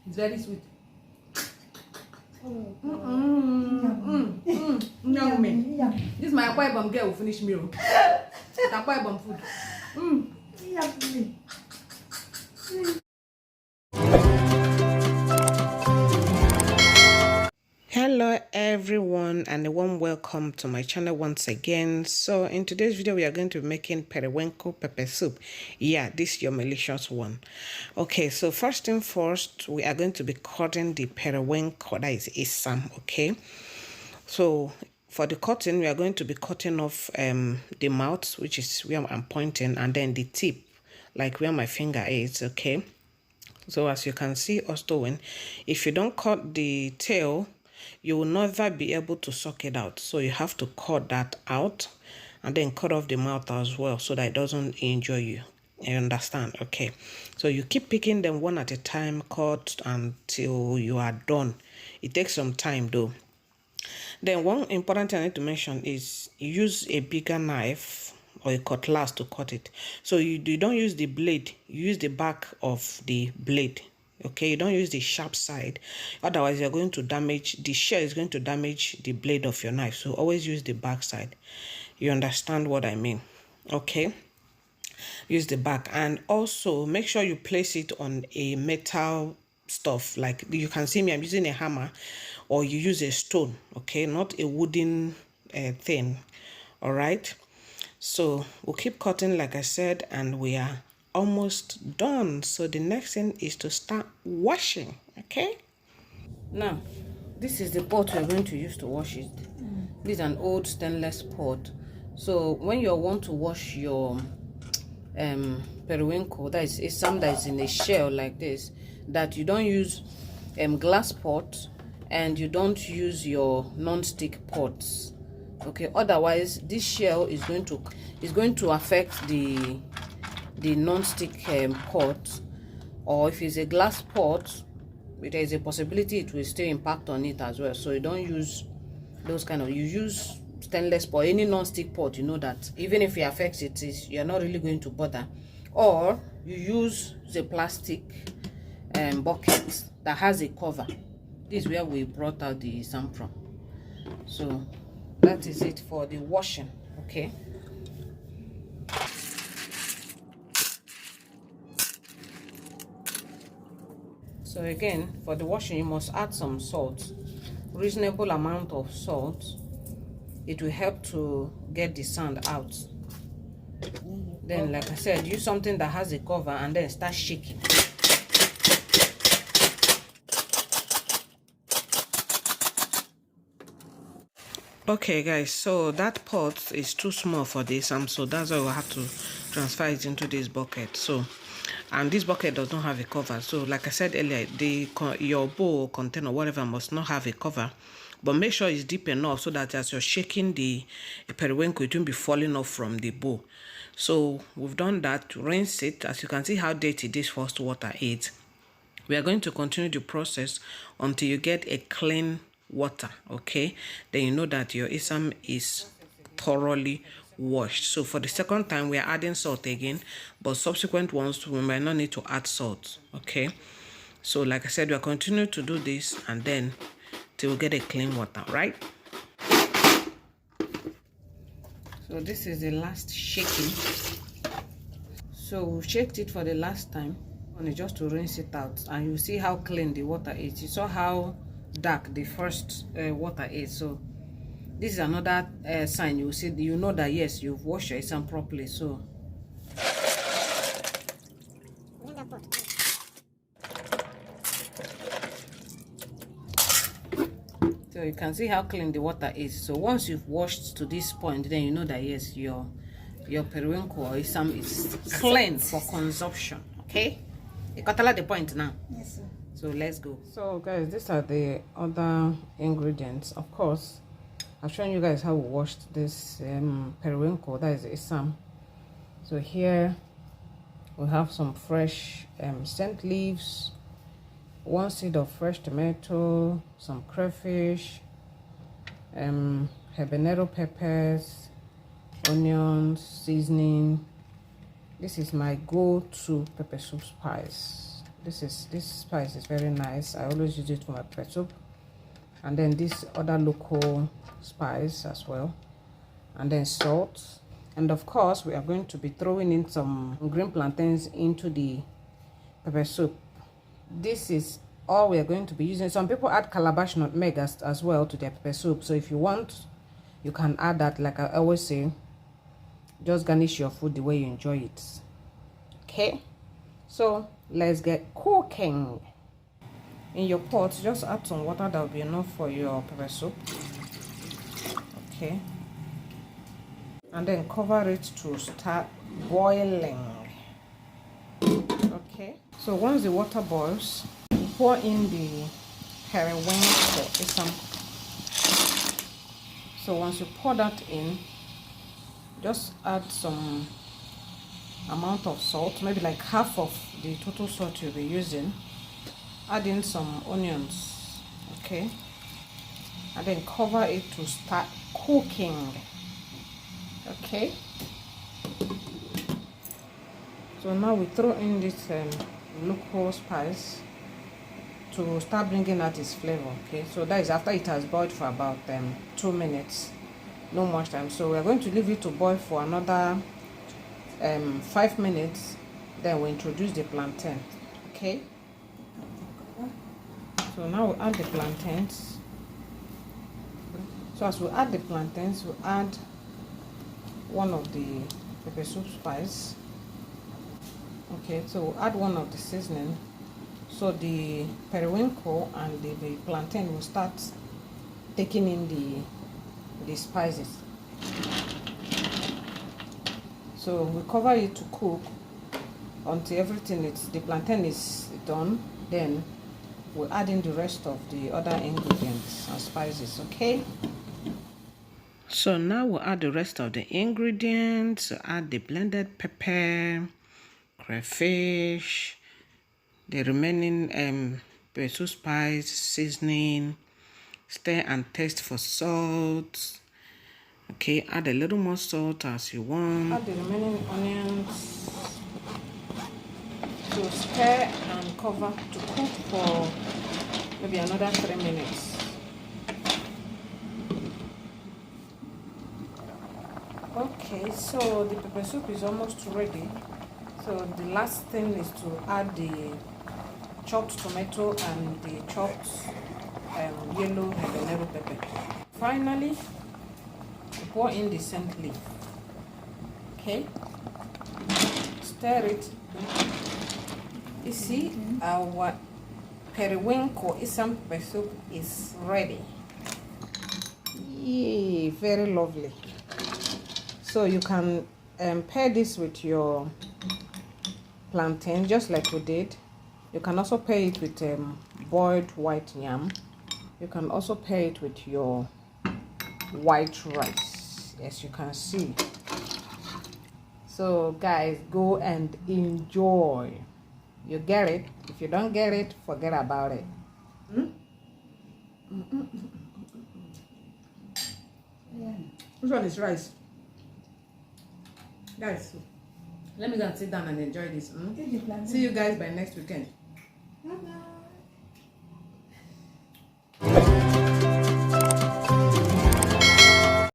It's very sweet. This is my Akwa Ibom girl will finish meal. Akwa Ibom food. Hello everyone and a warm welcome to my channel once again. So in today's video we are going to be making periwinkle pepper soup. Yeah, this is your malicious one. Okay, so first thing first, we are going to be cutting the periwinkle, that is Isam. Okay, so for the cutting we are going to be cutting off the mouth, which is where I'm pointing, and then the tip, like where my finger is. Okay, so as you can see us doing, if you don't cut the tail, you will never be able to suck it out. So you have to cut that out and then cut off the mouth as well so that it doesn't injure you. You understand? Okay, so you keep picking them one at a time, cut until you are done. It takes some time though. Then one important thing I need to mention is use a bigger knife or a cutlass to cut it. So you don't use the blade, you use the back of the blade. Okay, you don't use the sharp side, otherwise you're going to damage the shell, is going to damage the blade of your knife. So always use the back side. You understand what I mean? Okay, use the back, and also make sure you place it on a metal stuff. Like you can see me, I'm using a hammer, or you use a stone. Okay, not a wooden thing. All right, so we'll keep cutting like I said, and we are almost done. So the next thing is to start washing. Okay, now this is the pot we're going to use to wash it. This is an old stainless pot. So when you want to wash your periwinkle, that is Isam, that is in a shell like this, that you don't use glass pot and you don't use your non-stick pots. Okay, otherwise this shell is going to affect the non-stick pot, or if it's a glass pot, there is a possibility it will still impact on it as well. So you don't use those kind of, you use stainless pot, any non-stick pot. You know that even if it affects it, you're not really going to bother. Or you use the plastic bucket that has a cover. This is where we brought out the Isam from. So that is it for the washing. Okay, so again, for the washing you must add some salt, reasonable amount of salt. It will help to get the sand out. Then like I said, use something that has a cover and then start shaking. Okay guys, so that pot is too small for this, so that's why we'll have to transfer it into this bucket. So, and this bucket does not have a cover. So like I said earlier, your bowl, container, whatever, must not have a cover, but make sure it's deep enough so that as you're shaking the periwinkle, it won't be falling off from the bowl. So we've done that. Rinse it. As you can see how dirty this first water is. We are going to continue the process until you get a clean water. Okay, then you know that your Isam is thoroughly washed. So for the second time we are adding salt again, but subsequent ones we might not need to add salt. Okay, so like I said, we are continuing to do this and then till we get a clean water, right? So this is the last shaking. So we shaked it for the last time, only just to rinse it out, and you see how clean the water is. You saw how dark the first water is. So this is another sign. You see, you know that yes, you've washed your Isam properly. So you can see how clean the water is. So once you've washed to this point, then you know that yes, your periwinkle or Isam is clean for consumption. Okay, you got the point now. Yes, sir. So let's go. So guys, these are the other ingredients. Of course, I've shown you guys how we washed this periwinkle, that is Isam. So here we have some fresh scent leaves, 1 seed of fresh tomato, some crayfish, habanero peppers, onions, seasoning. This is my go-to pepper soup spice. This spice is very nice. I always use it for my pepper soup. And then this other local spice as well. And then salt. And of course, we are going to be throwing in some green plantains into the pepper soup. This is all we are going to be using. Some people add calabash nutmeg as well to their pepper soup. So if you want, you can add that. Like I always say, just garnish your food the way you enjoy it. Okay, so let's get cooking. In your pot, just add some water. That will be enough for your pepper soup. Okay, and then cover it to start boiling. Okay, so once the water boils, pour in the periwinkle Isam. So once you pour that in, just add some amount of salt, maybe like half of the total salt you'll be using. Add in some onions, okay, and then cover it to start cooking. Okay, so now we throw in this local spice to start bringing out its flavor. Okay, so that is after it has boiled for about 2 minutes, no much time. So we are going to leave it to boil for another 5 minutes. Then we introduce the plantain. Okay, so now we add the plantains. So as we add the plantains, we add one of the pepper soup spice. Okay, so we'll add one of the seasoning. So the periwinkle and the plantain will start taking in the spices. So we cover it to cook until everything the plantain is done. Then we'll add in the rest of the other ingredients and spices. Okay, so now we'll add the rest of the ingredients. Add the blended pepper, crayfish, the remaining pepper spice, seasoning, stir and taste for salt. Okay, add a little more salt as you want. Add the remaining onions. So stir and cover to cook for maybe another 3 minutes. Okay, so the pepper soup is almost ready. So the last thing is to add the chopped tomato and the chopped yellow habanero pepper. Finally, pour in the scent leaf. Okay, stir it. You see, our periwinkle Isam pepper soup is ready. Yay, very lovely. So you can pair this with your plantain just like we did. You can also pair it with boiled white yam. You can also pair it with your white rice, as you can see. So guys, go and enjoy. You get it? If you don't get it, forget about it. Yeah. Which one is rice? Guys, let me go and sit down and enjoy this. See you guys by next weekend. Bye-bye.